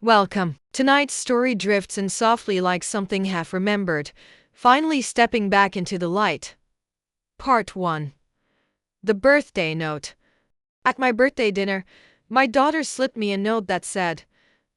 Welcome. Tonight's story drifts in softly like something half remembered, finally stepping back into the light. Part 1. The birthday note. At my birthday dinner, my daughter slipped me a note that said,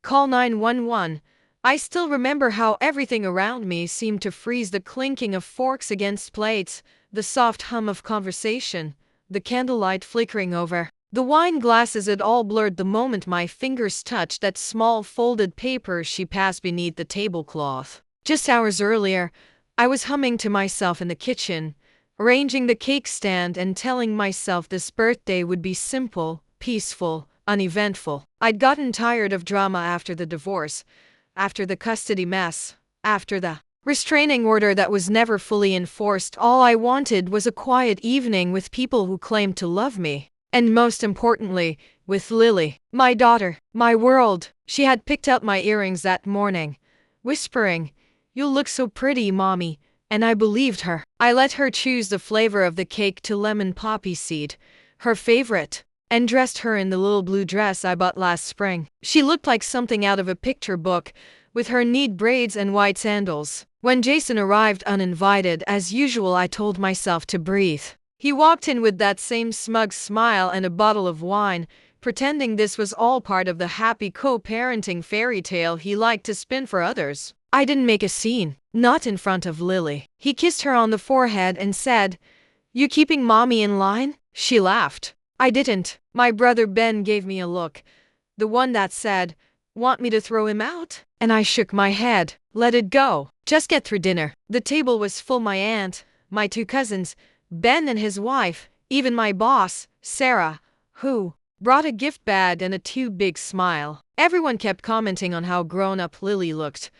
"Call 911. I still remember how everything around me seemed to freeze, the clinking of forks against plates, the soft hum of conversation, the candlelight flickering over the wine glasses. It all blurred the moment my fingers touched that small folded paper she passed beneath the tablecloth. Just hours earlier, I was humming to myself in the kitchen, arranging the cake stand and telling myself this birthday would be simple, peaceful, uneventful. I'd gotten tired of drama after the divorce, after the custody mess, after the restraining order that was never fully enforced. All I wanted was a quiet evening with people who claimed to love me. And most importantly, with Lily, my daughter, my world. She had picked out my earrings that morning, whispering, "You look so pretty, Mommy," and I believed her. I let her choose the flavor of the cake to lemon poppy seed, her favorite, and dressed her in the little blue dress I bought last spring. She looked like something out of a picture book, with her neat braids and white sandals. When Jason arrived uninvited, as usual, I told myself to breathe. He walked in with that same smug smile and a bottle of wine, pretending this was all part of the happy co-parenting fairy tale he liked to spin for others. I didn't make a scene, not in front of Lily. He kissed her on the forehead and said, "You keeping Mommy in line?" She laughed. I didn't. My brother Ben gave me a look, the one that said, "Want me to throw him out?" And I shook my head. Let it go. Just get through dinner. The table was full. My aunt, my two cousins, Ben and his wife, even my boss, Sarah, who brought a gift bag and a too big smile. Everyone kept commenting on how grown-up Lily looked,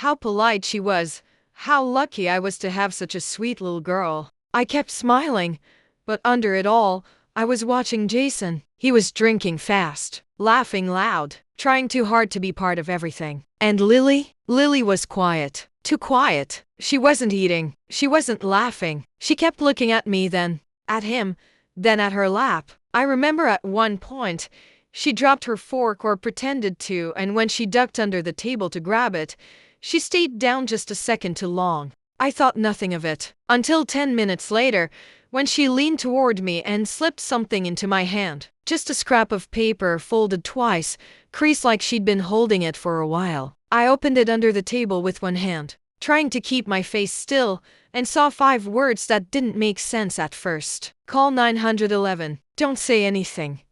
how polite she was, how lucky I was to have such a sweet little girl. I kept smiling, but under it all, I was watching Jason. He was drinking fast, laughing loud, trying too hard to be part of everything. And Lily? Lily was quiet. Too quiet. She wasn't eating. She wasn't laughing. She kept looking at me, then at him, then at her lap. I remember at one point, she dropped her fork or pretended to, and when she ducked under the table to grab it, she stayed down just a second too long. I thought nothing of it, until 10 minutes later, when she leaned toward me and slipped something into my hand. Just a scrap of paper folded twice, creased like she'd been holding it for a while. I opened it under the table with one hand, trying to keep my face still, and saw 5 words that didn't make sense at first. "Call 911. Don't say anything."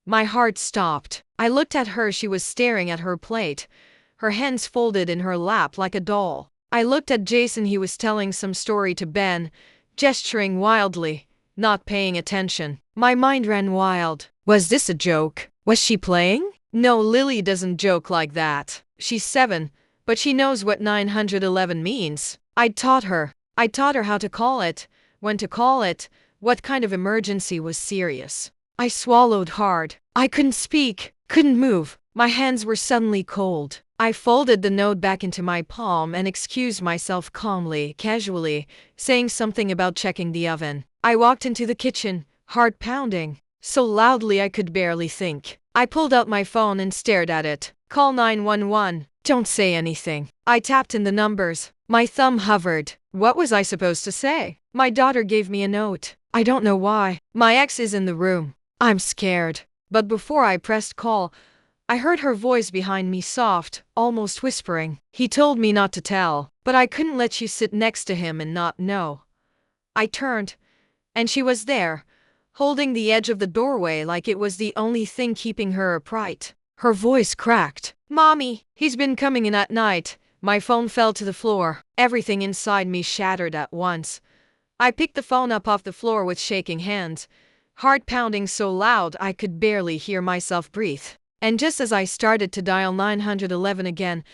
My heart stopped. I looked at her. She was staring at her plate, her hands folded in her lap like a doll. I looked at Jason. He was telling some story to Ben, gesturing wildly, not paying attention. My mind ran wild. Was this a joke? Was she playing? No, Lily doesn't joke like that. She's 7, but she knows what 911 means. I taught her how to call it, when to call it, what kind of emergency was serious. I swallowed hard. I couldn't speak, couldn't move. My hands were suddenly cold. I folded the note back into my palm and excused myself calmly, casually, saying something about checking the oven. I walked into the kitchen, heart pounding, so loudly I could barely think. I pulled out my phone and stared at it. "Call 911. Don't say anything." I tapped in the numbers. My thumb hovered. What was I supposed to say? My daughter gave me a note. I don't know why. My ex is in the room. I'm scared. But before I pressed call, I heard her voice behind me, soft, almost whispering. "He told me not to tell, but I couldn't let you sit next to him and not know." I turned, and she was there, holding the edge of the doorway like it was the only thing keeping her upright. Her voice cracked. "Mommy, he's been coming in at night." My phone fell to the floor. Everything inside me shattered at once. I picked the phone up off the floor with shaking hands, heart pounding so loud I could barely hear myself breathe. And just as I started to dial 911 again,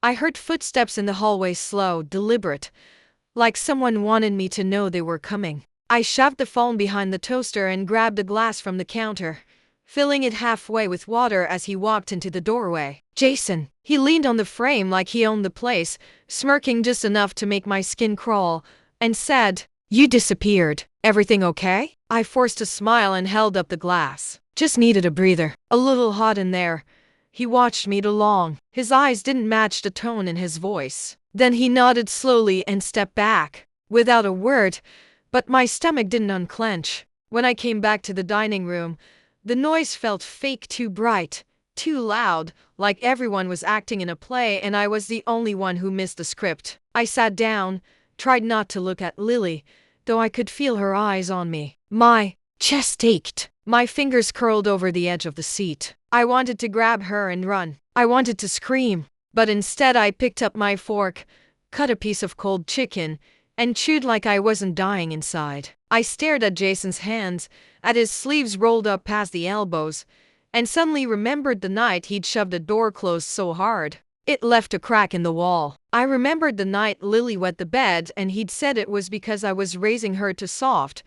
I heard footsteps in the hallway, slow, deliberate, like someone wanted me to know they were coming. I shoved the phone behind the toaster and grabbed a glass from the counter, filling it halfway with water as he walked into the doorway. Jason. He leaned on the frame like he owned the place, smirking just enough to make my skin crawl, and said, "You disappeared. Everything okay?" I forced a smile and held up the glass. "Just needed a breather. A little hot in there." He watched me too long. His eyes didn't match the tone in his voice. Then he nodded slowly and stepped back, without a word, but my stomach didn't unclench. When I came back to the dining room, the noise felt fake, too bright, too loud, like everyone was acting in a play and I was the only one who missed the script. I sat down, tried not to look at Lily, though I could feel her eyes on me. My chest ached. My fingers curled over the edge of the seat. I wanted to grab her and run. I wanted to scream. But instead I picked up my fork, cut a piece of cold chicken, and chewed like I wasn't dying inside. I stared at Jason's hands, at his sleeves rolled up past the elbows, and suddenly remembered the night he'd shoved a door closed so hard it left a crack in the wall. I remembered the night Lily wet the bed and he'd said it was because I was raising her too soft.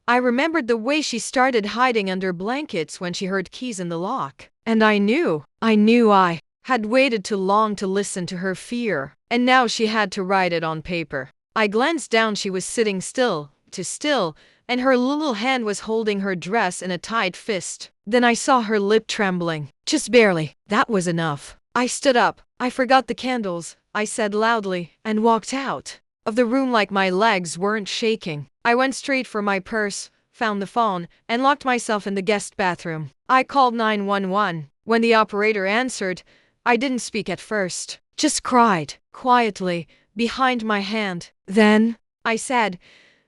I remembered the way she started hiding under blankets when she heard keys in the lock. And I knew I had waited too long to listen to her fear, and now she had to write it on paper. I glanced down. She was sitting still, too still, and her little hand was holding her dress in a tight fist. Then I saw her lip trembling. Just barely. That was enough. I stood up. I forgot the candles, I said loudly, and walked out of the room like my legs weren't shaking. I went straight for my purse, found the phone, and locked myself in the guest bathroom. I called 911. When the operator answered, I didn't speak at first, just cried, quietly, behind my hand. Then, I said,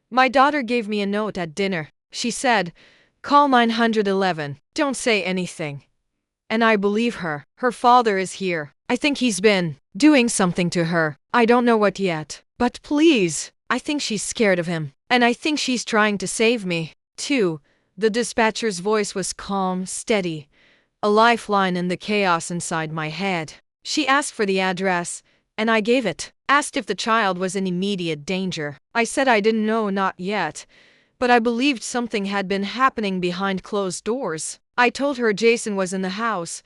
my daughter gave me a note at dinner. She said, call 911, don't say anything. And I believe her. Her father is here. I think he's been doing something to her. I don't know what yet. But please, I think she's scared of him. And I think she's trying to save me, too. The dispatcher's voice was calm, steady, a lifeline in the chaos inside my head. She asked for the address, and I gave it. Asked if the child was in immediate danger. I said I didn't know, not yet, but I believed something had been happening behind closed doors. I told her Jason was in the house,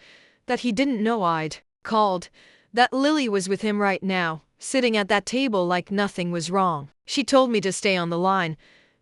that he didn't know I'd called, that Lily was with him right now, sitting at that table like nothing was wrong. She told me to stay on the line,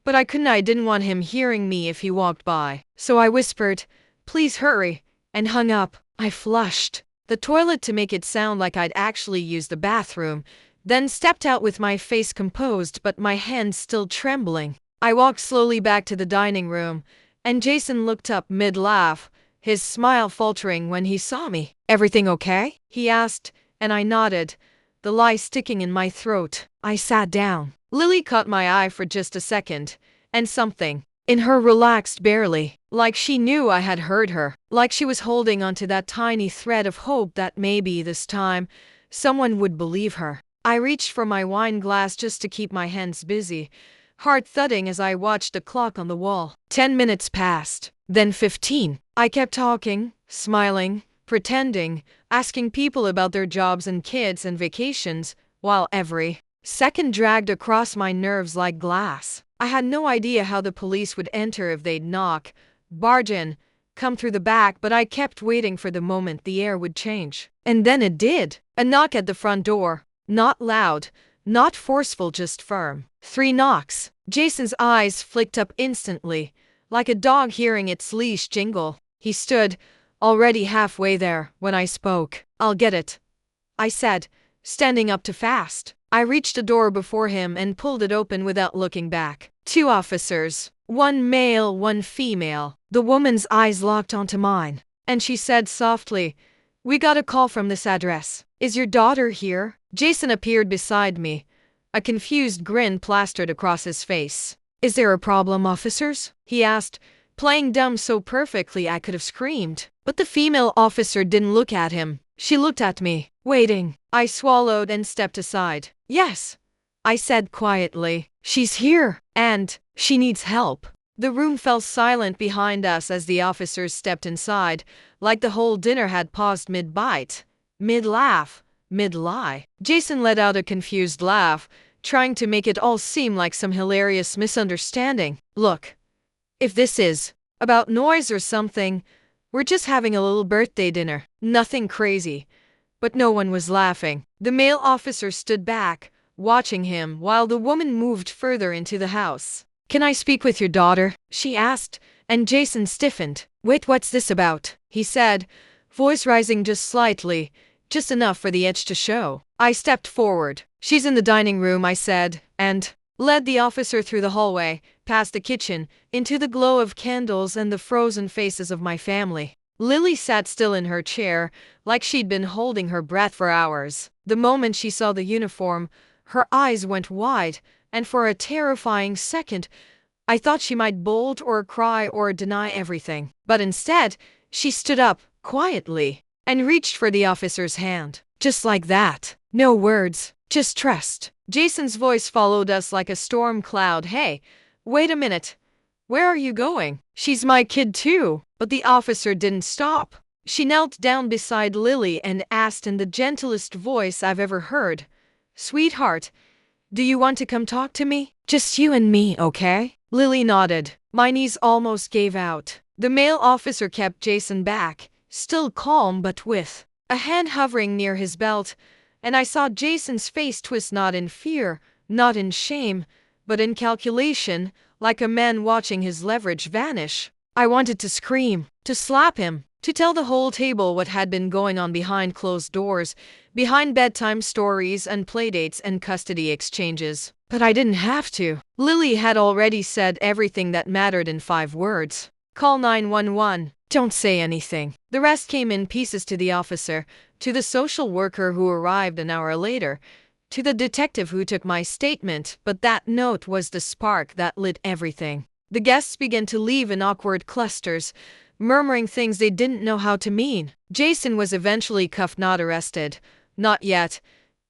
but I didn't want him hearing me if he walked by. So I whispered, please hurry, and hung up. I flushed the toilet to make it sound like I'd actually used the bathroom, then stepped out with my face composed but my hands still trembling. I walked slowly back to the dining room, and Jason looked up mid-laugh, his smile faltering when he saw me. Everything okay? He asked, and I nodded, the lie sticking in my throat. I sat down. Lily caught my eye for just a second, and something in her relaxed barely, like she knew I had heard her, like she was holding onto that tiny thread of hope that maybe this time someone would believe her. I reached for my wine glass just to keep my hands busy, heart thudding as I watched the clock on the wall. 10 minutes passed, then 15. I kept talking, smiling, pretending, asking people about their jobs and kids and vacations, while every second dragged across my nerves like glass. I had no idea how the police would enter, if they'd knock, barge in, come through the back, but I kept waiting for the moment the air would change. And then it did. A knock at the front door. Not loud, not forceful, just firm. 3 knocks. Jason's eyes flicked up instantly, like a dog hearing its leash jingle. He stood, already halfway there, when I spoke. I'll get it, I said, standing up too fast. I reached the door before him and pulled it open without looking back. 2 officers, 1 male, 1 female. The woman's eyes locked onto mine, and she said softly, we got a call from this address. Is your daughter here? Jason appeared beside me, a confused grin plastered across his face. Is there a problem, officers? He asked, playing dumb so perfectly I could have screamed. But the female officer didn't look at him. She looked at me, waiting. I swallowed and stepped aside. Yes, I said quietly. She's here, and she needs help. The room fell silent behind us as the officers stepped inside, like the whole dinner had paused mid-bite, mid-laugh, mid-lie. Jason let out a confused laugh, trying to make it all seem like some hilarious misunderstanding. Look, if this is about noise or something, we're just having a little birthday dinner. Nothing crazy. But no one was laughing. The male officer stood back, watching him while the woman moved further into the house. Can I speak with your daughter? She asked, and Jason stiffened. Wait, what's this about? He said, voice rising just slightly, just enough for the edge to show. I stepped forward. "She's in the dining room," I said, and led the officer through the hallway, past the kitchen, into the glow of candles and the frozen faces of my family. Lily sat still in her chair, like she'd been holding her breath for hours. The moment she saw the uniform, her eyes went wide, and for a terrifying second, I thought she might bolt or cry or deny everything. But instead, she stood up, quietly, and reached for the officer's hand. Just like that. No words, just trust. Jason's voice followed us like a storm cloud. "Hey, wait a minute. Where are you going? She's my kid too." But the officer didn't stop. She knelt down beside Lily and asked in the gentlest voice I've ever heard, "Sweetheart, do you want to come talk to me? Just you and me, okay?" Lily nodded. My knees almost gave out. The male officer kept Jason back, still calm but with a hand hovering near his belt, and I saw Jason's face twist, not in fear, not in shame, but in calculation, like a man watching his leverage vanish. I wanted to scream, to slap him, to tell the whole table what had been going on behind closed doors, behind bedtime stories and playdates and custody exchanges. But I didn't have to. Lily had already said everything that mattered in 5 words. "Call 911. Don't say anything." The rest came in pieces to the officer, to the social worker who arrived an hour later, to the detective who took my statement, but that note was the spark that lit everything. The guests began to leave in awkward clusters, murmuring things they didn't know how to mean. Jason was eventually cuffed, not arrested. Not yet.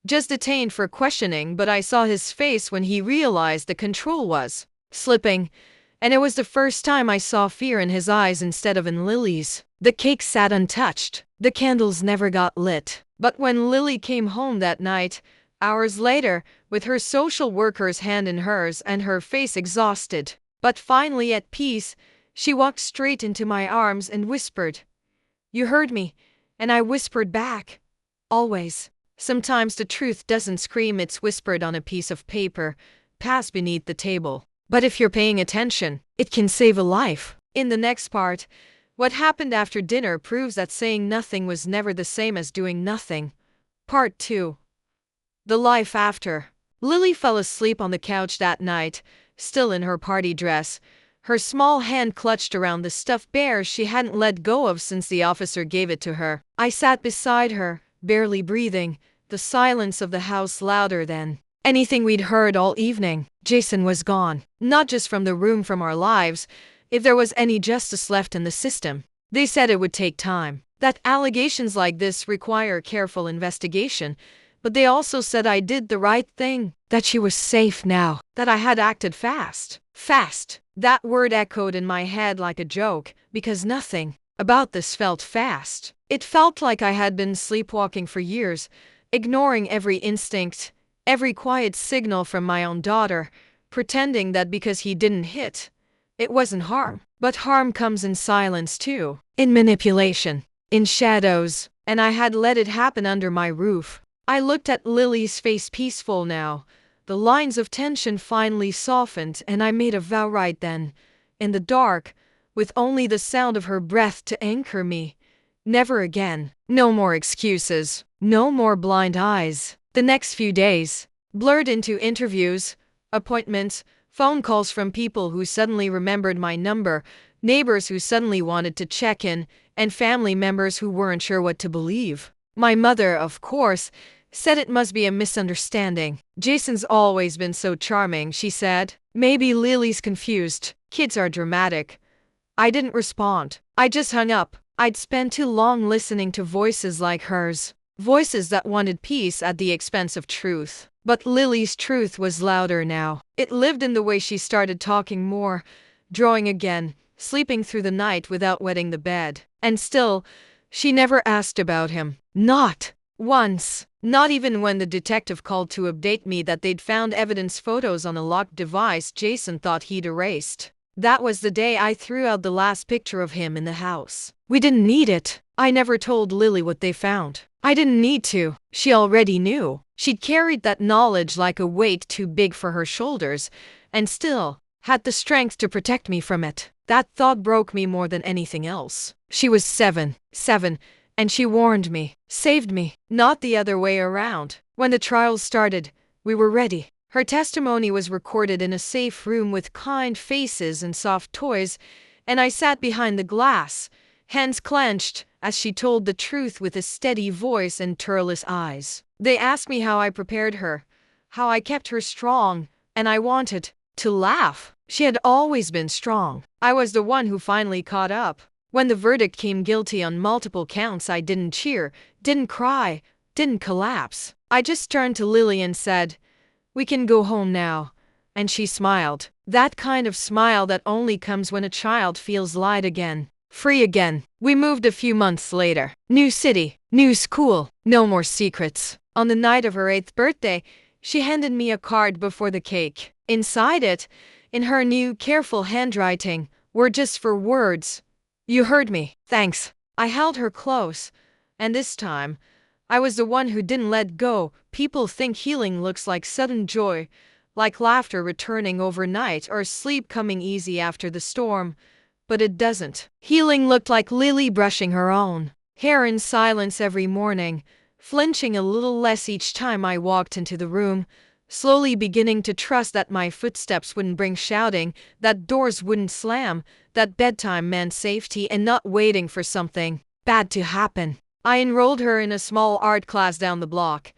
Just detained for questioning, but I saw his face when he realized the control was slipping, and it was the first time I saw fear in his eyes instead of in Lily's. The cake sat untouched. The candles never got lit. But when Lily came home that night, hours later, with her social worker's hand in hers and her face exhausted, but finally at peace, she walked straight into my arms and whispered, "You heard me," and I whispered back, "Always." Sometimes the truth doesn't scream, it's whispered on a piece of paper, passed beneath the table. But if you're paying attention, it can save a life. In the next part, what happened after dinner proves that saying nothing was never the same as doing nothing. Part 2. The life after. Lily fell asleep on the couch that night, still in her party dress, her small hand clutched around the stuffed bear she hadn't let go of since the officer gave it to her. I sat beside her, barely breathing, the silence of the house louder than anything we'd heard all evening. Jason was gone. Not just from the room, from our lives, if there was any justice left in the system. They said it would take time, that allegations like this require careful investigation, but they also said I did the right thing, that she was safe now, that I had acted fast. Fast. That word echoed in my head like a joke, because nothing about this felt fast. It felt like I had been sleepwalking for years, ignoring every instinct, every quiet signal from my own daughter, pretending that because he didn't hit, it wasn't harm. But harm comes in silence too, in manipulation, in shadows, and I had let it happen under my roof. I looked at Lily's face, peaceful now. The lines of tension finally softened, and I made a vow right then, in the dark, with only the sound of her breath to anchor me. Never again. No more excuses. No more blind eyes. The next few days blurred into interviews, appointments, phone calls from people who suddenly remembered my number, neighbors who suddenly wanted to check in, and family members who weren't sure what to believe. My mother, of course, said it must be a misunderstanding. Jason's always been so charming, she said. Maybe Lily's confused. Kids are dramatic. I didn't respond. I just hung up. I'd spent too long listening to voices like hers. Voices that wanted peace at the expense of truth. But Lily's truth was louder now. It lived in the way she started talking more, drawing again, sleeping through the night without wetting the bed. And still, she never asked about him. Not once. Not even when the detective called to update me that they'd found evidence photos on a locked device Jason thought he'd erased. That was the day I threw out the last picture of him in the house. We didn't need it. I never told Lily what they found. I didn't need to. She already knew. She'd carried that knowledge like a weight too big for her shoulders, and still had the strength to protect me from it. That thought broke me more than anything else. She was seven, And she warned me, saved me, not the other way around. When the trials started, we were ready. Her testimony was recorded in a safe room with kind faces and soft toys, and I sat behind the glass, hands clenched, as she told the truth with a steady voice and tireless eyes. They asked me how I prepared her, how I kept her strong, and I wanted to laugh. She had always been strong. I was the one who finally caught up. When the verdict came guilty on multiple counts, I didn't cheer, didn't cry, didn't collapse. I just turned to Lily and said, "We can go home now." And she smiled. That kind of smile that only comes when a child feels light again, free again. We moved a few months later. New city, new school, no more secrets. On the night of her 8th birthday, she handed me a card before the cake. Inside it, in her new, careful handwriting, were just 4 words. "You heard me. Thanks." I held her close, and this time, I was the one who didn't let go. People think healing looks like sudden joy, like laughter returning overnight or sleep coming easy after the storm, but it doesn't. Healing looked like Lily brushing her own hair in silence every morning, flinching a little less each time I walked into the room, slowly beginning to trust that my footsteps wouldn't bring shouting, that doors wouldn't slam, that bedtime meant safety and not waiting for something bad to happen. I enrolled her in a small art class down the block,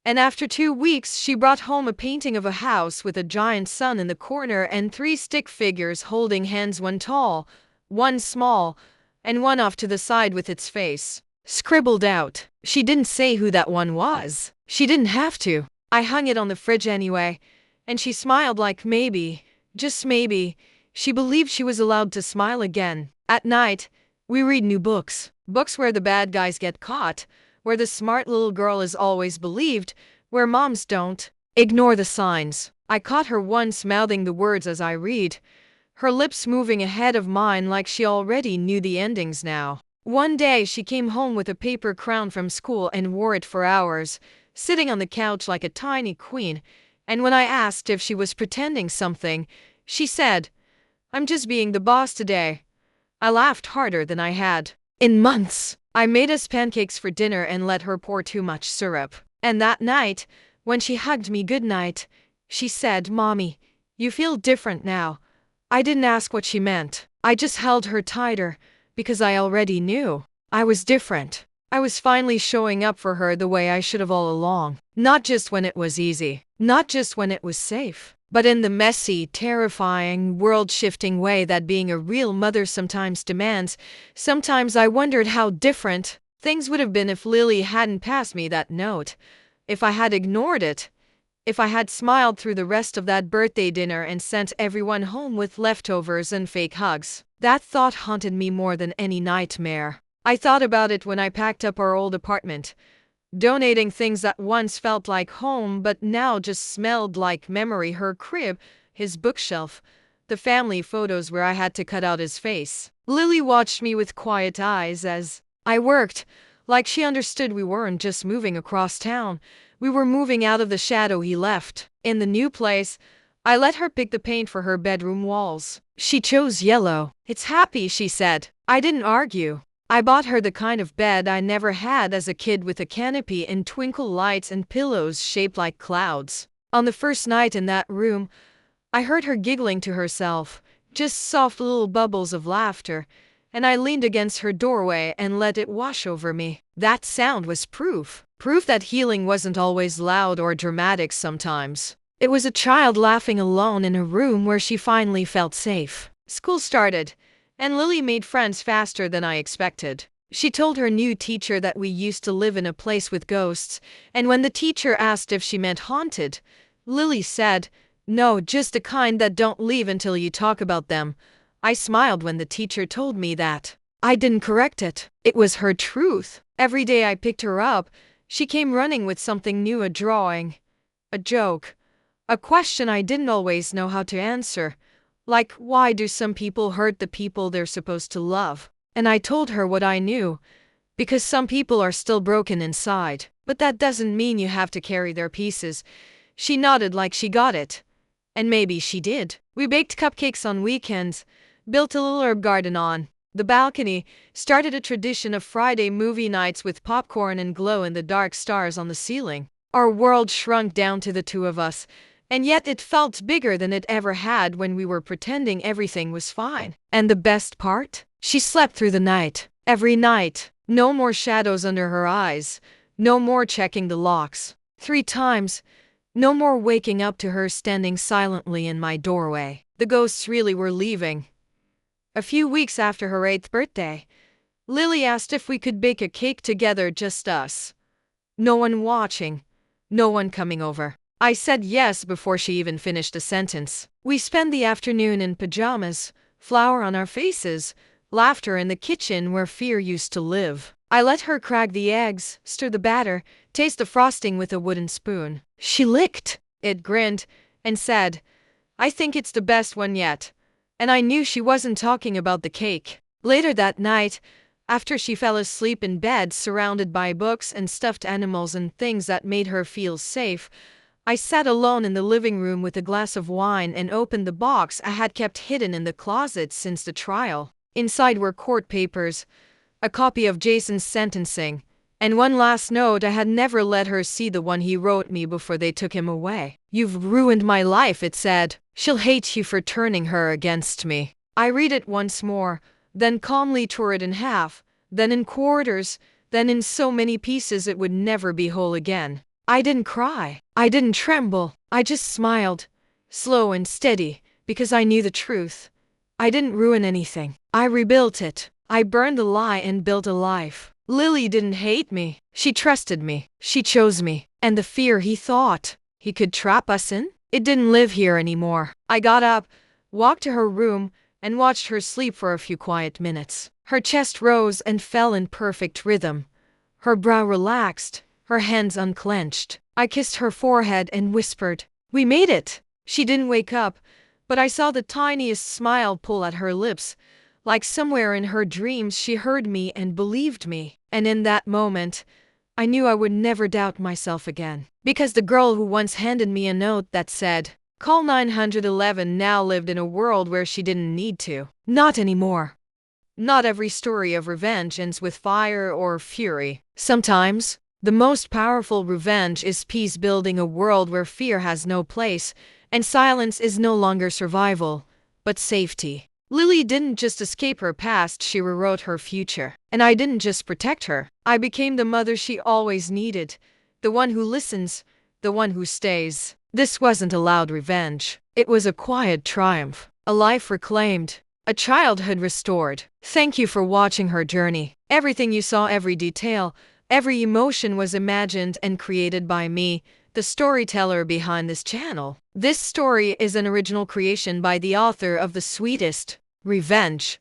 and after 2 weeks she brought home a painting of a house with a giant sun in the corner and 3 stick figures holding hands, one tall, one small, and one off to the side with its face scribbled out. She didn't say who that one was. She didn't have to. I hung it on the fridge anyway, and she smiled like maybe, just maybe, she believed she was allowed to smile again. At night, we read new books. Books where the bad guys get caught, where the smart little girl is always believed, where moms don't ignore the signs. I caught her once mouthing the words as I read, her lips moving ahead of mine like she already knew the endings now. One day she came home with a paper crown from school and wore it for hours, sitting on the couch like a tiny queen, and when I asked if she was pretending something, she said, "I'm just being the boss today." I laughed harder than I had in months. I made us pancakes for dinner and let her pour too much syrup. And that night, when she hugged me goodnight, she said, "Mommy, you feel different now." I didn't ask what she meant. I just held her tighter, because I already knew I was different. I was finally showing up for her the way I should have all along. Not just when it was easy, not just when it was safe, but in the messy, terrifying, world-shifting way that being a real mother sometimes demands. Sometimes I wondered how different things would have been if Lily hadn't passed me that note, if I had ignored it, if I had smiled through the rest of that birthday dinner and sent everyone home with leftovers and fake hugs. That thought haunted me more than any nightmare. I thought about it when I packed up our old apartment, donating things that once felt like home but now just smelled like memory. Her crib, his bookshelf, the family photos where I had to cut out his face. Lily watched me with quiet eyes as I worked, like she understood we weren't just moving across town, we were moving out of the shadow he left. In the new place, I let her pick the paint for her bedroom walls. She chose yellow. "It's happy," she said. I didn't argue. I bought her the kind of bed I never had as a kid, with a canopy and twinkle lights and pillows shaped like clouds. On the first night in that room, I heard her giggling to herself, just soft little bubbles of laughter, and I leaned against her doorway and let it wash over me. That sound was proof that healing wasn't always loud or dramatic. Sometimes it was a child laughing alone in a room where she finally felt safe. School started, and Lily made friends faster than I expected. She told her new teacher that we used to live in a place with ghosts, and when the teacher asked if she meant haunted, Lily said, "No, just the kind that don't leave until you talk about them." I smiled when the teacher told me that. I didn't correct it. It was her truth. Every day I picked her up, she came running with something new, a drawing, a joke, a question I didn't always know how to answer. Like, why do some people hurt the people they're supposed to love? And I told her what I knew, because some people are still broken inside. But that doesn't mean you have to carry their pieces. She nodded like she got it. And maybe she did. We baked cupcakes on weekends, built a little herb garden on The balcony started a tradition of Friday movie nights with popcorn and glow-in-the-dark stars on the ceiling. Our world shrunk down to the two of us, and yet it felt bigger than it ever had when we were pretending everything was fine. And the best part? She slept through the night. Every night. No more shadows under her eyes. No more checking the locks 3 times. No more waking up to her standing silently in my doorway. The ghosts really were leaving. A few weeks after her 8th birthday, Lily asked if we could bake a cake together, just us. No one watching. No one coming over. I said yes before she even finished a sentence. We spent the afternoon in pajamas, flour on our faces, laughter in the kitchen where fear used to live. I let her crack the eggs, stir the batter, taste the frosting with a wooden spoon. She licked it, grinned, and said, "I think it's the best one yet." And I knew she wasn't talking about the cake. Later that night, after she fell asleep in bed surrounded by books and stuffed animals and things that made her feel safe, I sat alone in the living room with a glass of wine and opened the box I had kept hidden in the closet since the trial. Inside were court papers, a copy of Jason's sentencing, and one last note I had never let her see, the one he wrote me before they took him away. "You've ruined my life," it said. "She'll hate you for turning her against me." I read it once more, then calmly tore it in half, then in quarters, then in so many pieces it would never be whole again. I didn't cry. I didn't tremble. I just smiled, slow and steady, because I knew the truth. I didn't ruin anything. I rebuilt it. I burned the lie and built a life. Lily didn't hate me. She trusted me. She chose me. And the fear he thought he could trap us in, it didn't live here anymore. I got up, walked to her room, and watched her sleep for a few quiet minutes. Her chest rose and fell in perfect rhythm. Her brow relaxed, her hands unclenched. I kissed her forehead and whispered, "We made it." She didn't wake up, but I saw the tiniest smile pull at her lips, like somewhere in her dreams she heard me and believed me. And in that moment, I knew I would never doubt myself again. Because the girl who once handed me a note that said, "Call 911" now lived in a world where she didn't need to. Not anymore. Not every story of revenge ends with fire or fury. Sometimes, the most powerful revenge is peace, building a world where fear has no place, and silence is no longer survival, but safety. Lily didn't just escape her past, she rewrote her future. And I didn't just protect her. I became the mother she always needed, the one who listens, the one who stays. This wasn't a loud revenge. It was a quiet triumph, a life reclaimed, a childhood restored. Thank you for watching her journey. Everything you saw, every detail, every emotion was imagined and created by me, the storyteller behind this channel. This story is an original creation by the author of The Sweetest Revenge.